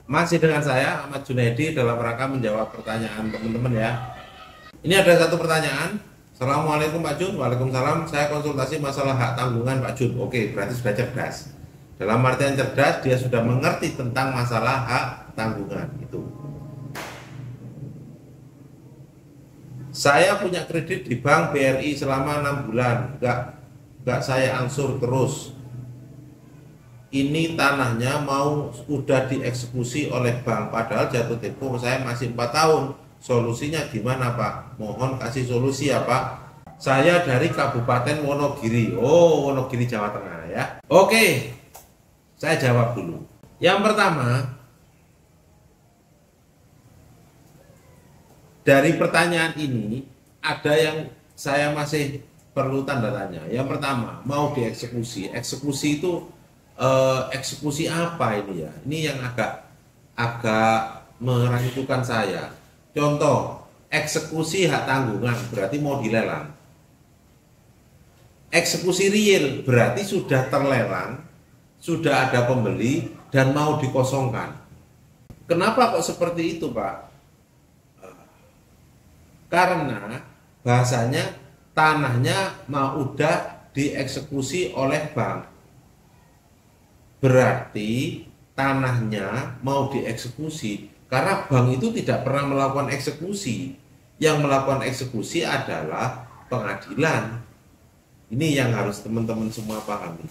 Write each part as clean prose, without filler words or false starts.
Masih dengan saya Ahmad Junaidi dalam rangka menjawab pertanyaan teman-teman ya. Ini ada satu pertanyaan. Assalamualaikum Pak Jun. Waalaikumsalam. Saya konsultasi masalah hak tanggungan Pak Jun. Oke, berarti sudah cerdas. Dalam artian cerdas, dia sudah mengerti tentang masalah hak tanggungan itu. Saya punya kredit di bank BRI selama 6 bulan. Enggak saya angsur terus. Ini tanahnya mau udah dieksekusi oleh bank, padahal jatuh tempo saya masih 4 tahun. Solusinya gimana Pak? Mohon kasih solusi ya Pak. Saya dari Kabupaten Wonogiri. Oh, Wonogiri Jawa Tengah ya. Oke, saya jawab dulu. Yang pertama, dari pertanyaan ini ada yang saya masih perlu tanda tanya. Yang pertama, mau dieksekusi. Eksekusi itu eksekusi apa ini ya? Ini yang agak meragukan saya. Contoh, eksekusi hak tanggungan berarti mau dilelang. Eksekusi real berarti sudah terlelang, sudah ada pembeli dan mau dikosongkan. Kenapa kok seperti itu, Pak? Karena bahasanya tanahnya mau udah dieksekusi oleh bank. Berarti tanahnya mau dieksekusi karena bank itu tidak pernah melakukan eksekusi. Yang melakukan eksekusi adalah pengadilan. Ini yang harus teman-teman semua pahami.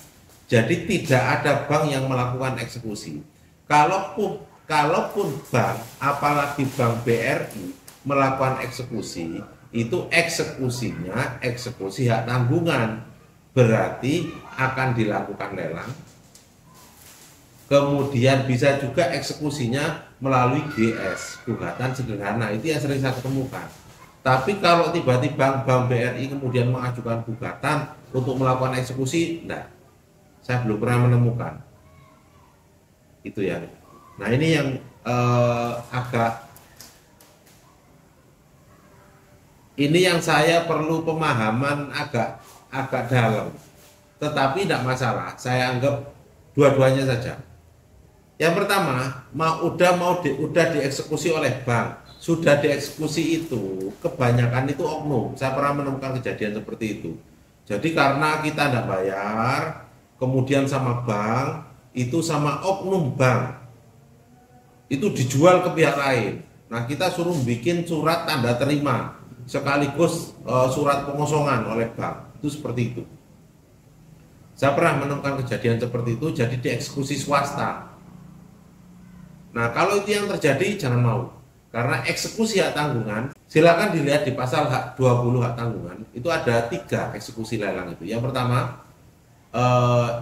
Jadi tidak ada bank yang melakukan eksekusi. Kalaupun bank, apalagi bank BRI melakukan eksekusi, itu eksekusinya eksekusi hak tanggungan. Berarti akan dilakukan lelang. Kemudian bisa juga eksekusinya melalui GS, gugatan sederhana, itu yang sering saya ketemukan. Tapi kalau tiba-tiba bank BRI kemudian mengajukan gugatan untuk melakukan eksekusi, enggak, saya belum pernah menemukan. Itu ya. Nah ini yang ini yang saya perlu pemahaman agak dalam. Tetapi tidak masalah, saya anggap dua-duanya saja. Yang pertama, udah dieksekusi oleh bank, sudah dieksekusi itu, kebanyakan itu oknum. Saya pernah menemukan kejadian seperti itu. Jadi karena kita tidak bayar, kemudian sama bank, itu sama oknum bank, itu dijual ke pihak lain. Nah kita suruh bikin surat tanda terima, sekaligus surat pengosongan oleh bank, itu seperti itu. Saya pernah menemukan kejadian seperti itu, jadi dieksekusi swasta. Nah kalau itu yang terjadi jangan mau, karena eksekusi hak tanggungan, silakan dilihat di pasal 20 hak tanggungan, itu ada 3 eksekusi lelang itu. Yang pertama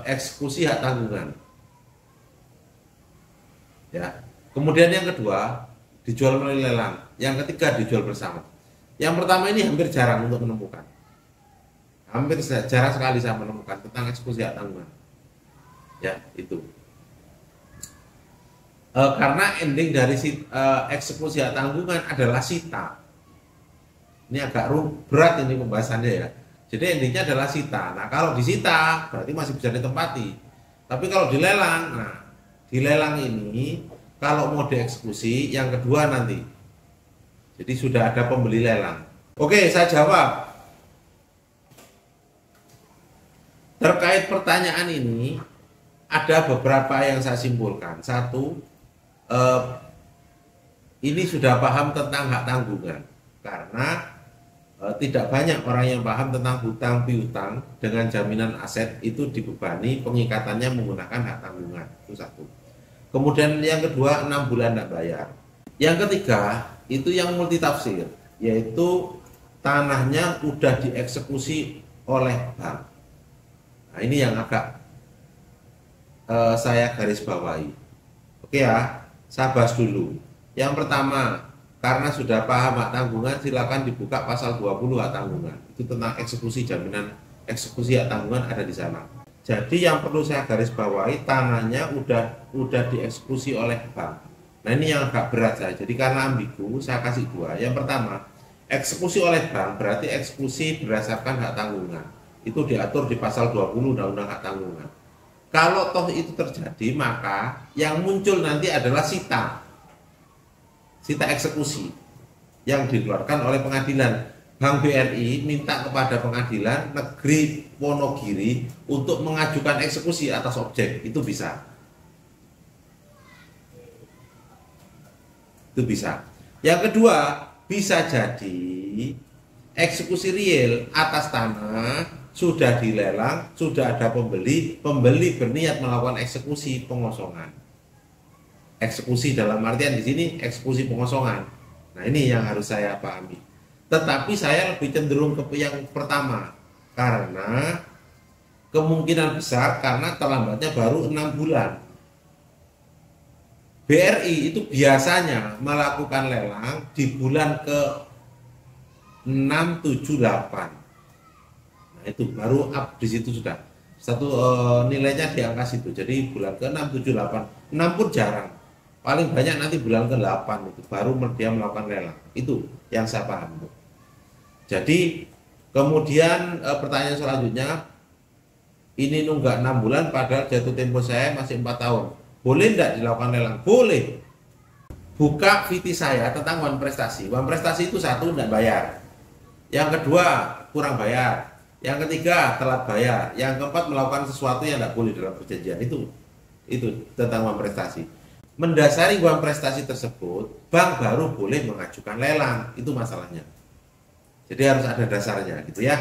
eksekusi hak tanggungan, ya. Kemudian yang kedua dijual melalui lelang, yang ketiga dijual bersama. Yang pertama ini hampir jarang untuk menemukan, hampir jarang sekali saya menemukan tentang eksekusi hak tanggungan, ya itu. Karena ending dari eksekusi hak tanggungan adalah sita. Ini agak berat ini pembahasannya ya. Jadi endingnya adalah sita. Nah kalau disita berarti masih bisa ditempati. Tapi kalau dilelang, nah dilelang ini kalau mau dieksekusi yang kedua nanti. Jadi sudah ada pembeli lelang. Oke, saya jawab. Terkait pertanyaan ini ada beberapa yang saya simpulkan. Satu, ini sudah paham tentang hak tanggungan, karena tidak banyak orang yang paham tentang hutang piutang dengan jaminan aset itu dibebani pengikatannya menggunakan hak tanggungan. Itu satu. Kemudian yang kedua, 6 bulan tidak bayar. Yang ketiga itu yang multitafsir, yaitu tanahnya udah dieksekusi oleh bank. Nah ini yang agak saya garis bawahi. Oke ya, saya bahas dulu. Yang pertama, karena sudah paham hak tanggungan, silakan dibuka pasal 20 hak tanggungan. Itu tentang eksekusi jaminan, eksekusi hak tanggungan ada di sana. Jadi yang perlu saya garis bawahi, tanahnya udah dieksekusi oleh bank. Nah ini yang agak berat saya. Jadi karena ambigu, saya kasih 2. Yang pertama, eksekusi oleh bank berarti eksekusi berdasarkan hak tanggungan. Itu diatur di pasal 20 Undang-Undang Hak Tanggungan. Kalau toh itu terjadi, maka yang muncul nanti adalah sita eksekusi yang dikeluarkan oleh pengadilan. Bank BRI minta kepada pengadilan negeri Wonogiri untuk mengajukan eksekusi atas objek, itu bisa. Itu bisa. Yang kedua, bisa jadi eksekusi real atas tanah sudah dilelang, sudah ada pembeli berniat melakukan eksekusi pengosongan. Eksekusi dalam artian di sini eksekusi pengosongan. Nah, ini yang harus saya pahami. Tetapi saya lebih cenderung ke yang pertama karena kemungkinan besar karena terlambatnya baru 6 bulan. BRI itu biasanya melakukan lelang di bulan ke 6, 7, 8. Nah, itu baru up di situ sudah. Nilainya di angka situ. Jadi bulan ke 6, 7, 8. 6 pun jarang. Paling banyak nanti bulan ke 8 itu baru dia melakukan lelang. Itu yang saya paham. Jadi kemudian pertanyaan selanjutnya, ini nunggak 6 bulan padahal jatuh tempo saya masih 4 tahun. Boleh tidak dilakukan lelang? Boleh. Buka VT saya tentang wan prestasi. Wan prestasi itu satu, tidak bayar. Yang kedua, kurang bayar. Yang ketiga, telat bayar. Yang keempat, melakukan sesuatu yang tidak boleh dalam perjanjian. Itu tentang wan prestasi. Mendasari wan prestasi tersebut, bank baru boleh mengajukan lelang. Itu masalahnya. Jadi harus ada dasarnya gitu ya.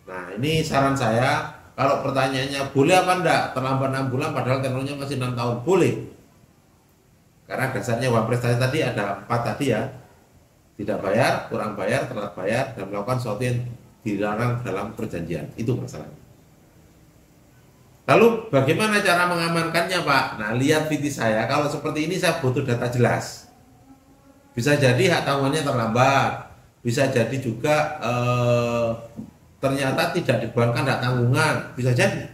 Nah, ini saran saya, kalau pertanyaannya boleh apa enggak terlambat 6 bulan padahal tenornya masih 6 tahun, boleh. Karena dasarnya wan prestasi tadi ada 4 tadi ya. Tidak bayar, kurang bayar, telat bayar, dan melakukan sesuatu yang dilarang dalam perjanjian. Itu masalahnya. Lalu bagaimana cara mengamankannya, Pak? Nah, lihat VT saya. Kalau seperti ini saya butuh data jelas. Bisa jadi hak tanggungannya terlambat. Bisa jadi juga ternyata tidak dibebankan hak tanggungan, bisa jadi.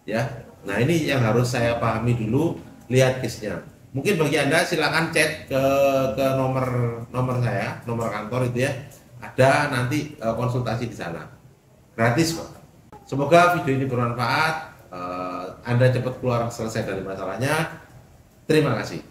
Ya, nah ini yang harus saya pahami dulu, lihat case-nya. Mungkin bagi Anda silakan chat ke nomor saya, nomor kantor itu ya. Ada nanti konsultasi di sana. Gratis kok. Semoga video ini bermanfaat. Anda cepat keluar selesai dari masalahnya. Terima kasih.